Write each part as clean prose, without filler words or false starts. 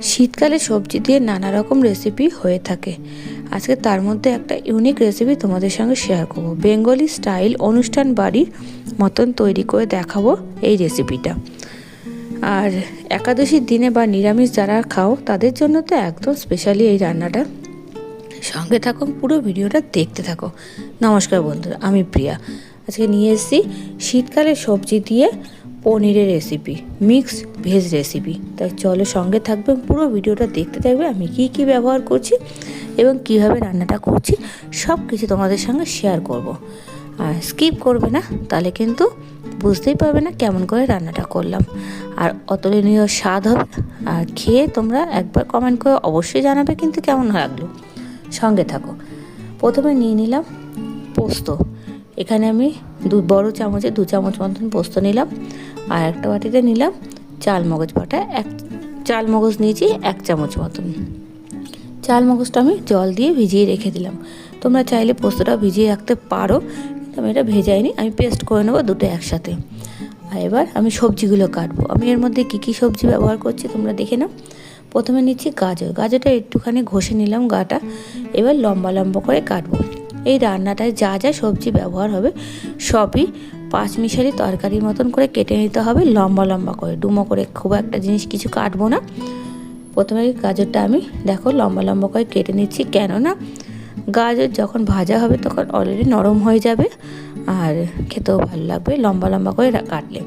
শীতকালে সবজি দিয়ে নানা রকম রেসিপি হয়ে থাকে। আজকে তার মধ্যে একটা ইউনিক রেসিপি তোমাদের সঙ্গে শেয়ার করব। বেঙ্গলি স্টাইল অনুষ্ঠান বাড়ির মতন তৈরি করে দেখাবো এই রেসিপিটা। আর একাদশীর দিনে বা নিরামিষ যারা খাও তাদের জন্য তো একদম স্পেশালি এই রান্নাটা। সঙ্গে থাকো, পুরো ভিডিওটা দেখতে থাকো। নমস্কার বন্ধুরা, আমি প্রিয়া। আজকে নিয়ে এসেছি শীতকালে সবজি দিয়ে পনিরের রেসিপি, মিক্সড ভেজ রেসিপি। তাই চলো সঙ্গে থাকবে, পুরো ভিডিওটা দেখতে থাকবে। আমি কি কি ব্যবহার করছি এবং কিভাবে রান্নাটা করছি সব কিছু তোমাদের সঙ্গে শেয়ার করব। আর স্কিপ করবে না, তাহলে কিন্তু বুঝতেই পারবে না কেমন করে রান্নাটা করলাম। আর অতুলনীয় স্বাদ হবে। আর খেয়ে তোমরা একবার কমেন্ট করে অবশ্যই জানাবে কিন্তু কেমন লাগলো। সঙ্গে থাকো। প্রথমে নিয়ে নিলাম পোস্ত। এখানে আমি বড় চামচে 2 চামচ মতন পোস্ত নিলাম। আর একটা বাটিতে নিলাম চাল মগজ বাটা, চাল মগজ নিয়েছি 1 চামচ মতন। চাল মগজটা আমি জল দিয়ে ভিজিয়ে রেখে দিলাম। তোমরা চাইলে পোস্তটা ভিজিয়ে রাখতে পারো, কিন্তু আমি এটা ভেজাইনি, আমি পেস্ট করে নেবো দুটো একসাথে। আর এবার আমি সবজিগুলো কাটবো। আমি এর মধ্যে কী সবজি ব্যবহার করছি তোমরা দেখে নাও। প্রথমে নিচ্ছি গাজরটা একটুখানি ঘষে নিলাম গাটা। এবার লম্বা লম্বা করে কাটবো। এই রান্নাটায় যা যা সবজি ব্যবহার হবে সবই 5 মিশালি তরকারির মতন করে কেটে নিতে হবে, লম্বা লম্বা করে, ডুমো করে খুব একটা জিনিস কিছু কাটবো না। প্রথমে গাজরটা আমি দেখো লম্বা লম্বা করে কেটে নিচ্ছি, কেননা গাজর যখন ভাজা হবে তখন অলরেডি নরম হয়ে যাবে আর খেতেও ভালো লাগবে লম্বা লম্বা করে কাটলে।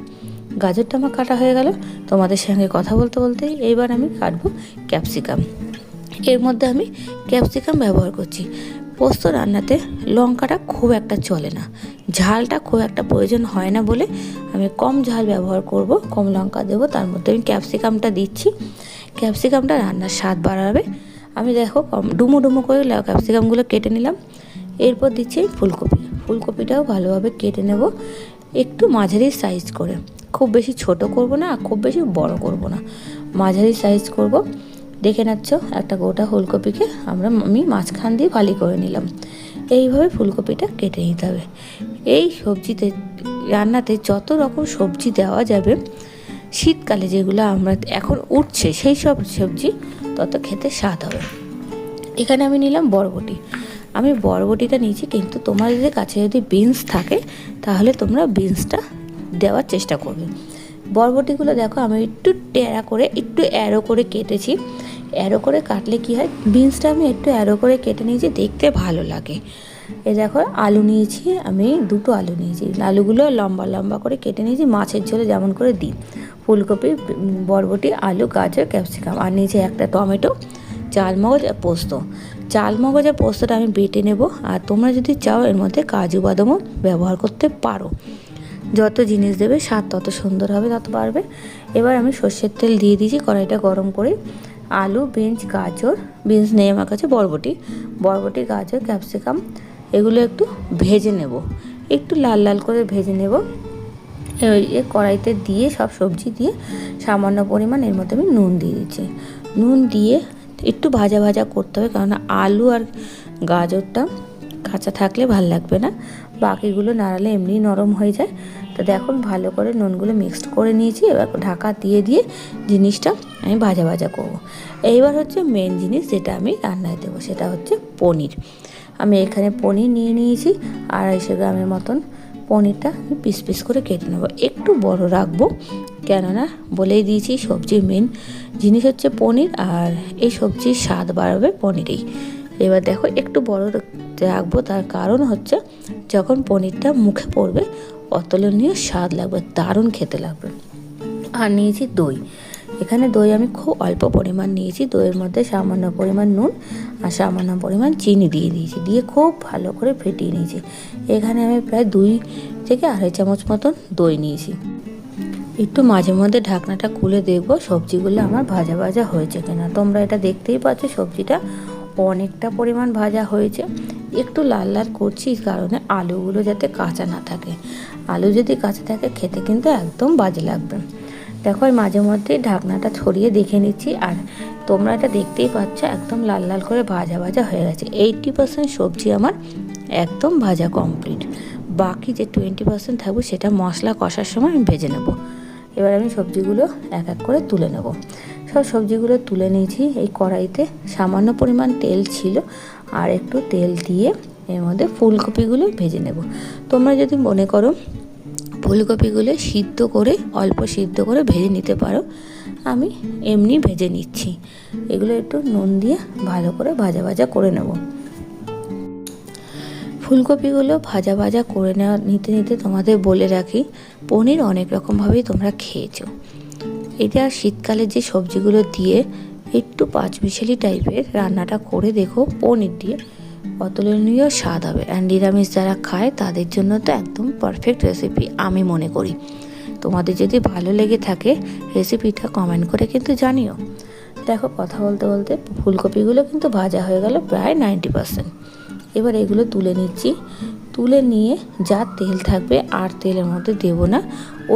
গাজরটা আমার কাটা হয়ে গেল। তোমাদের সঙ্গে কথা বলতে বলতে এইবার আমি কাটবো ক্যাপসিকাম। এর মধ্যে আমি ক্যাপসিকাম ব্যবহার করছি। পোস্ত রান্নাতে লঙ্কাটা খুব একটা চলে না, ঝালটা খুব একটা প্রয়োজন হয় না বলে আমি কম ঝাল ব্যবহার করব, কম লঙ্কা দেবো। তার মধ্যে আমি ক্যাপসিকামটা দিচ্ছি। ক্যাপসিকামটা রান্নার স্বাদ বাড়াবে। আমি দেখো ডুমো ডুমো করে ক্যাপসিকামগুলো কেটে নিলাম। এরপর দিচ্ছি ফুলকপিটাও ভালোভাবে কেটে নেব, একটু মাঝারি সাইজ করে। খুব বেশি ছোট করব না, খুব বেশি বড় করব না, মাঝারি সাইজ করব। দেখে নাচ্ছ একটা গোটা ফুলকপিকে আমি মাঝখান দিয়ে ফালি করে নিলাম। এইভাবে ফুলকপিটা কেটে নিতে হবে। এই সবজিতে রান্নাতে যত রকম সবজি দেওয়া যাবে, শীতকালে যেগুলো আমরা এখন উঠছে সেই সব সবজি তত খেতে স্বাদ হবে। এখানে আমি নিলাম বরবটি। আমি বরবটিটা নিয়েছি, কিন্তু তোমাদের কাছে যদি বিনস থাকে তাহলে তোমরা বিনসটা দেওয়ার চেষ্টা করবে। বরবটিগুলো দেখো আমি একটু টেরা করে, একটু অ্যারো করে কেটেছি। অ্যারো করে কাটলে কি হয়, বিনসটা আমি একটু অ্যারো করে কেটে নিয়েছি, দেখতে ভালো লাগে। এই দেখো আলু নিয়েছি, আমি 2টো আলু নিয়েছি। আলুগুলো লম্বা লম্বা করে কেটে নিয়েছি, মাছের ঝোলে যেমন করে দিই। ফুলকপি, বরবটি, আলু, গাজর, ক্যাপসিকাম, আর নিয়েছি একটা টমেটো, চালমগজ আর পোস্ত। চালমগজ আর পোস্তটা আমি বেটে নেব। আর তোমরা যদি চাও এর মধ্যে কাজু বাদামও ব্যবহার করতে পারো। যত জিনিস দেবে স্বাদ তত সুন্দর হবে, তত বাড়বে। এবার আমি সর্ষের তেল দিয়ে দিয়েছি, কড়াইটা গরম করে আলু, বিনস নেই আমার কাছে, বরবটি, গাজর, ক্যাপসিকাম এগুলো একটু ভেজে নেব, একটু লাল লাল করে ভেজে নেব। এই কড়াইতে দিয়ে সব সবজি দিয়ে সামান্য পরিমাণ এর মধ্যে আমি নুন দিয়ে দিচ্ছি। নুন দিয়ে একটু ভাজা ভাজা করতে হবে, কারণ আলু আর গাজরটা কাঁচা থাকলে ভাল লাগবে না, বাকিগুলো নাড়ালে এমনি নরম হয়ে যায়। তো দেখুন ভালো করে নুনগুলো মিক্সড করে নিয়েছি। এবার ঢাকা দিয়ে দিয়ে জিনিসটা আমি ভাজা ভাজা করব। এইবার হচ্ছে মেন জিনিস যেটা আমি রান্নায় দেবো, সেটা হচ্ছে পনির। আমি এখানে পনির নিয়ে নিয়েছি 250 গ্রামের মতন। পনিরটা আমি পিস পিস করে কেটে নেবো, একটু বড় রাখবো, কেননা বলেই দিয়েছি সবজির মেন জিনিস হচ্ছে পনির, আর এই সবজির স্বাদ বাড়াবে পনিরেই। এবার দেখো একটু বড় রাখবো, তার কারণ হচ্ছে যখন পনিরটা মুখে পড়বে অতুলনীয় স্বাদ লাগবে, দারুণ খেতে লাগবে। আর নিয়েছি দই। এখানে দই আমি খুব অল্প পরিমাণ নিয়েছি। দইয়ের মধ্যে সামান্য পরিমাণ নুন আর সামান্য পরিমাণ চিনি দিয়ে দিয়েছি, দিয়ে খুব ভালো করে ফেটিয়ে নিয়েছি। এখানে আমি প্রায় 2 থেকে 2.5 চামচ মতন দই নিয়েছি। একটু মাঝে মধ্যে ঢাকনাটা খুলে দেখবো সবজিগুলো আমার ভাজা ভাজা হয়েছে কিনা। তোমরা এটা দেখতেই পাচ্ছ সবজিটা অনেকটা পরিমাণ ভাজা হয়েছে। একটু লাল লাল করছি কারণে আলুগুলো যাতে কাঁচা না থাকে। আলু যদি কাঁচা থাকে খেতে কিন্তু একদম বাজে লাগবে। দেখো মাঝে মধ্যে ঢাকনাটা ছড়িয়ে দেখে নিচ্ছি, আর তোমরা এটা দেখতেই পাচ্ছ একদম লাল লাল করে ভাজা ভাজা হয়ে গেছে। 80% সবজি আমার একদম ভাজা কমপ্লিট। বাকি যে 20% থাকবে সেটা মশলা কষার সময় আমি ভেজে নেব। এবার আমি সবজিগুলো এক এক করে তুলে নেব। সব সবজিগুলো তুলে নিয়েছি। এই কড়াইতে সামান্য পরিমাণ তেল ছিল, আর একটু তেল দিয়ে এর মধ্যে ফুলকপিগুলো ভেজে নেব। তোমরা যদি মনে করো ফুলকপিগুলো সিদ্ধ করে, অল্প সিদ্ধ করে ভেজে নিতে পারো, আমি এমনি ভেজে নিচ্ছি। এগুলো একটু নুন দিয়ে ভালো করে ভাজা ভাজা করে নেব। ফুলকপিগুলো ভাজা ভাজা করে নিতে নিতে তোমাদের বলে রাখি, পনির অনেক রকমভাবেই তোমরা খেয়েছো। এটা শীতকালে যে সবজিগুলো দিয়ে একটু পাঁচমিশালি টাইপের রান্নাটা করে দেখো পনির দিয়ে, অতুলনীয় স্বাদ হবে। অ্যান্ড নিরামিষ যারা খায় তাদের জন্য তো একদম পারফেক্ট রেসিপি আমি মনে করি। তোমাদের যদি ভালো লেগে থাকে রেসিপিটা কমেন্ট করে কিন্তু জানিও। দেখো কথা বলতে বলতে ফুলকপিগুলো কিন্তু ভাজা হয়ে গেল প্রায় 90%। এবার এগুলো তুলে নিচ্ছি। তুলে নিয়ে যা তেল থাকবে আর তেলের মধ্যে দেবো না,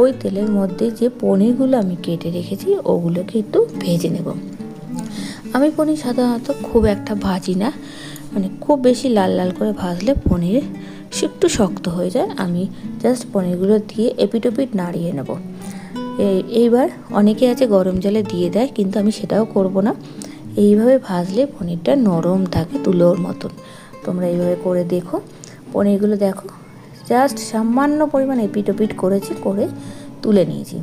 ওই তেলের মধ্যে যে পনিরগুলো আমি কেটে রেখেছি ওগুলোকে একটু ভেজে নেব। আমি পনির সাধারণত খুব একটা ভাজি না, মানে খুব বেশি লাল লাল করে ভাজলে পনির একটু শক্ত হয়ে যায়। আমি জাস্ট পনিরগুলো দিয়ে এপিটোপিট নাড়িয়ে নেব। এইবার অনেকে আছে গরম জলে দিয়ে দেয়, কিন্তু আমি সেটাও করব না। এইভাবে ভাজলে পনিরটা নরম থাকে তুলোর মতন। তোমরা এইভাবে করে দেখো। পনিরগুলো দেখো জাস্ট সামান্য পরিমাণ এপিটোপিট করেছি, করে তুলে নিয়েছি।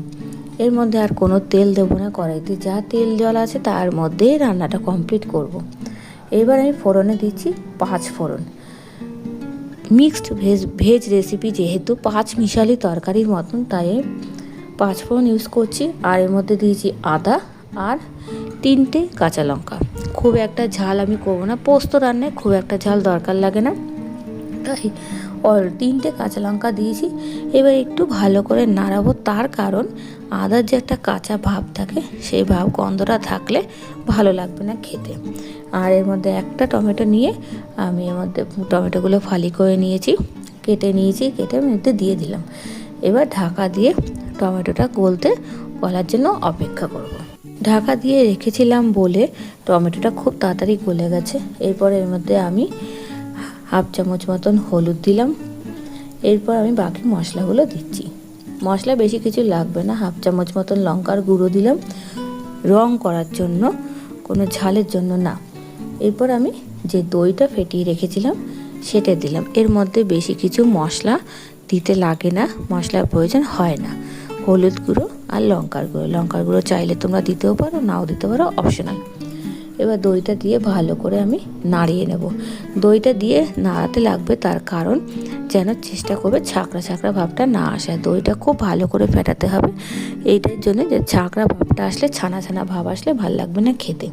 এর মধ্যে আর কোনো তেল দেবো না, কড়াইতে যা তেল জল আছে তার মধ্যেই রান্নাটা কমপ্লিট করব। এবার আমি ফোড়নে দিচ্ছি 5 ফোড়ন। মিক্সড ভেজ রেসিপি যেহেতু 5 মিশালি তরকারির মতন, তাই 5 ফোড়ন ইউজ করছি। আর এর মধ্যে দিয়েছি আদা আর 3টে কাঁচা লঙ্কা। খুব একটা ঝাল আমি করবো না, পোস্ত রান্নায় খুব একটা ঝাল দরকার লাগে না, তাই 3টে কাঁচা লঙ্কা দিয়েছি। এবার একটু ভালো করে নাড়াবো, তার কারণ আদার যে একটা কাঁচা ভাব থাকে, সেই ভাব গন্ধটা থাকলে ভালো লাগবে না খেতে। আর এর মধ্যে একটা টমেটো নিয়ে আমি এর মধ্যে টমেটোগুলো ফালি করে নিয়েছি, কেটে আমি এতে দিয়ে দিলাম। এবার ঢাকা দিয়ে টমেটোটা গলার জন্য অপেক্ষা করব। ঢাকা দিয়ে রেখেছিলাম বলে টমেটোটা খুব তাড়াতাড়ি গলে গেছে। এরপর এর মধ্যে আমি হাফ চামচ মতন হলুদ দিলাম। এরপর আমি বাকি মশলাগুলো দিচ্ছি। মশলা বেশি কিছু লাগবে না, হাফ চামচ মতন লঙ্কার গুঁড়ো দিলাম রং করার জন্য, কোনো ঝালের জন্য না। এরপর আমি যে দইটা ফেটিয়ে রেখেছিলাম সেটা দিলাম। এর মধ্যে বেশি কিছু মশলা দিতে লাগে না, মশলার প্রয়োজন হয় না। হলুদ গুঁড়ো আর লঙ্কার গুঁড়ো চাইলে তোমরা দিতেও পারো, নাও দিতে পারো, অপশনাল। এবার দইটা দিয়ে ভালো করে আমি নাড়িয়ে নেব। দইটা দিয়ে নাড়াতে লাগবে, তার কারণ যেন চেষ্টা করবে ছাঁকড়া ছাঁকড়া ভাবটা না আসে। দইটা খুব ভালো করে ফেটাতে হবে, এইটার জন্য যে ছাঁকড়া ভাবটা আসলে, ছানা ছানা ভাব আসলে ভালো লাগবে না খেতে।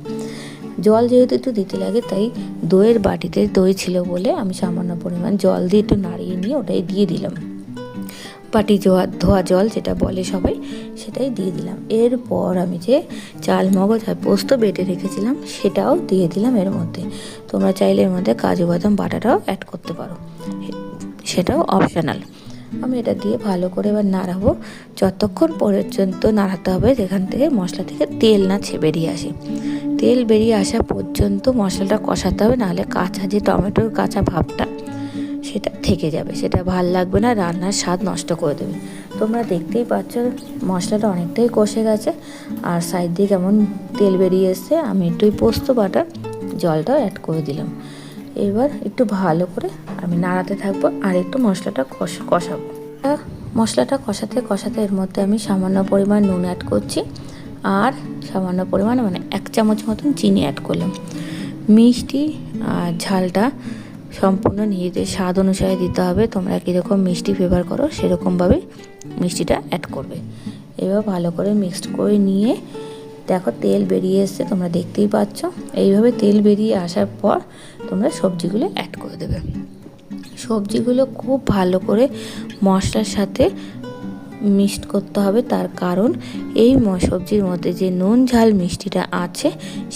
জল যেহেতু একটু দিতে লাগে, তাই দইয়ের বাটিতে দই ছিল বলে আমি সামান্য পরিমাণ জল দিয়ে একটু নাড়িয়ে নিয়ে ওটাই দিয়ে দিলাম। বাটি ধোয়া জল যেটা বলে সবাই, সেটাই দিয়ে দিলাম। এরপর আমি যে চাল মগজ আর পোস্ত বেটে রেখেছিলাম সেটাও দিয়ে দিলাম এর মধ্যে। তোমরা চাইলে এর মধ্যে কাজু বাদাম বাটাটাও অ্যাড করতে পারো, সেটাও অপশনাল। আমি এটা দিয়ে ভালো করে এবার নাড়াবো, যতক্ষণ পর্যন্ত নাড়াতে হবে যেখান থেকে মশলা থেকে তেল না বেরিয়ে আসে। তেল বেরিয়ে আসা পর্যন্ত মশলাটা কষাতে হবে, নাহলে কাঁচা যে টমেটোর কাঁচা ভাবটা সেটা থেকে যাবে, সেটা ভাল লাগবে না, রান্নার স্বাদ নষ্ট করে দেবে। তোমরা দেখতেই পাচ্ছ মশলাটা অনেকটাই কষে গেছে, আর সাইড দিয়ে কেমন তেল বেরিয়ে এসছে। আমি একটু পোস্ত বাটা জলটাও অ্যাড করে দিলাম। এবার একটু ভালো করে আমি নাড়াতে থাকবো আর একটু মশলাটা কষাবো। মশলাটা কষাতে এর মধ্যে আমি সামান্য পরিমাণ নুন অ্যাড করছি, আর সামান্য পরিমাণ 1 চামচ মতন চিনি অ্যাড করলাম। মিষ্টি আর ঝালটা সম্পূর্ণ নিজেদের স্বাদ অনুসারে দিতে হবে। তোমরা কীরকম মিষ্টি ফেভার করো সেরকমভাবে মিষ্টিটা অ্যাড করবে। এবার ভালো করে মিক্সড করে নিয়ে দেখো তেল বেরিয়ে এসছে, তোমরা দেখতেই পাচ্ছ। এইভাবে তেল বেরিয়ে আসার পর তোমরা সবজিগুলো অ্যাড করে দেবে। সবজিগুলো খুব ভালো করে মশলার সাথে মিক্সড করতে হবে, তার কারণ এই সবজির মধ্যে যে নুন ঝাল মিষ্টিটা আছে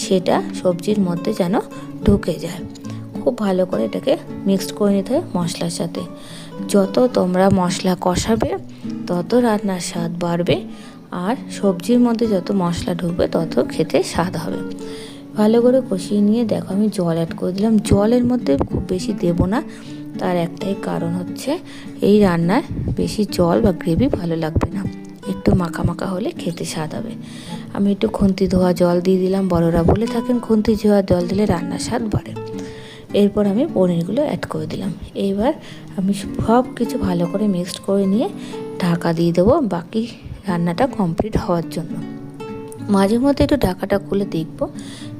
সেটা সবজির মধ্যে যেন ঢুকে যায়। খুব ভালো করে এটাকে মিক্সড করে নিতে হবে মশলার সাথে। যত তোমরা মশলা কষাবে তত রান্নার স্বাদ বাড়বে, আর সবজির মধ্যে যত মশলা ঢুকবে তত খেতে স্বাদ হবে। ভালো করে কষিয়ে নিয়ে দেখো আমি জল অ্যাড করে দিলাম। জলের মধ্যে খুব বেশি দেব না, তার একটাই কারণ হচ্ছে এই রান্নার বেশি জল বা গ্রেভি ভালো লাগবে না, একটু একটু মাখা মাখা হলে খেতে স্বাদ হবে। আমি একটু খুন্তি ধোয়া জল দিয়ে দিলাম, বড়রা বলে থাকেন খুন্তি ধোয়া জল দিলে রান্নার স্বাদ বাড়ে। এরপর আমি পনিরগুলো অ্যাড করে দিলাম। এবার আমি সব কিছু ভালো করে মিক্সড করে নিয়ে ঢাকা দিয়ে দেবো বাকি রান্নাটা কমপ্লিট হওয়ার জন্য। মাঝে মধ্যে একটু ঢাকাটা খুলে দেখবো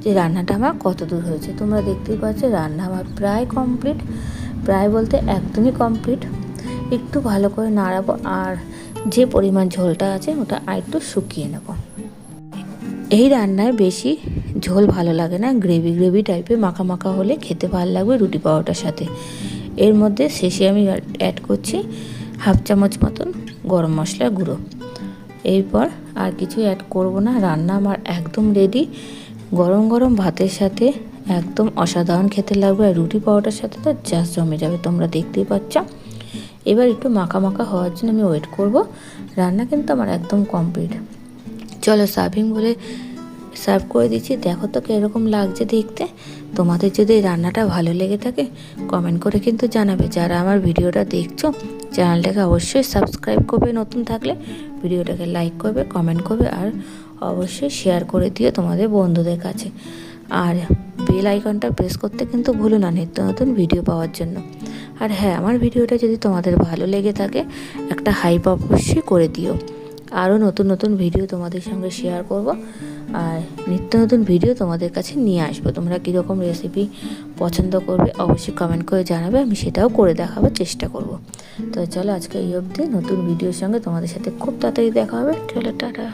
যে রান্নাটা আমার কত দূর হয়েছে। তোমরা দেখতেই পাচ্ছ রান্না আমার প্রায় কমপ্লিট, প্রায় বলতে একদমই কমপ্লিট। একটু ভালো করে নাড়াবো আর যে পরিমাণ ঝোলটা আছে ওটা আরেকটু শুকিয়ে নেব। এই রান্নায় বেশি ঝোল ভালো লাগে না, গ্রেভি গ্রেভি টাইপের মাখা মাখা হলে খেতে ভালো লাগবে রুটি পাউরোটার সাথে। এর মধ্যে শেষে আমি অ্যাড করছি 1/2 চামচ মতন গরম মশলা গুঁড়ো। এরপর আর কিছু অ্যাড করব না, রান্না আমার একদম রেডি। গরম গরম ভাতের সাথে একদম অসাধারণ খেতে লাগবে, আর রুটি পাউরোটার সাথে তো জাস্ট জমে যাবে, তোমরা দেখতেই পাচ্ছ। এবার একটু মাখা মাখা হওয়ার জন্য আমি ওয়েট করব। রান্না কিন্তু আমার একদম কমপ্লিট। চলো সার্ভিং বলে সার্ভ করে দিচ্ছি। দেখো তো কীরকম লাগছে দেখতে। তোমাদের যদি এই রান্নাটা ভালো লেগে থাকে কমেন্ট করে কিন্তু জানাবে। যারা আমার ভিডিওটা দেখছো চ্যানেলটাকে অবশ্যই সাবস্ক্রাইব করবে, নতুন থাকলে ভিডিওটাকে লাইক করবে, কমেন্ট করবে, আর অবশ্যই শেয়ার করে দিও তোমাদের বন্ধুদের কাছে। আর বেল আইকনটা প্রেস করতে কিন্তু ভুলো না নিত্য নতুন ভিডিও পাওয়ার জন্য। আর হ্যাঁ, আমার ভিডিওটা যদি তোমাদের ভালো লেগে থাকে একটা হাইপ অবশ্যই করে দিও। আরও নতুন নতুন ভিডিও তোমাদের সঙ্গে শেয়ার করব, আর নিত্য নতুন ভিডিও তোমাদের কাছে নিয়ে আসবো। তোমরা কীরকম রেসিপি পছন্দ করবে অবশ্যই কমেন্ট করে জানাবে, আমি সেটাও করে দেখাবার চেষ্টা করব। তো চলো আজকে এই অবধি, নতুন ভিডিওর সঙ্গে তোমাদের সাথে খুব তাড়াতাড়ি দেখা হবে। চলো টাটা।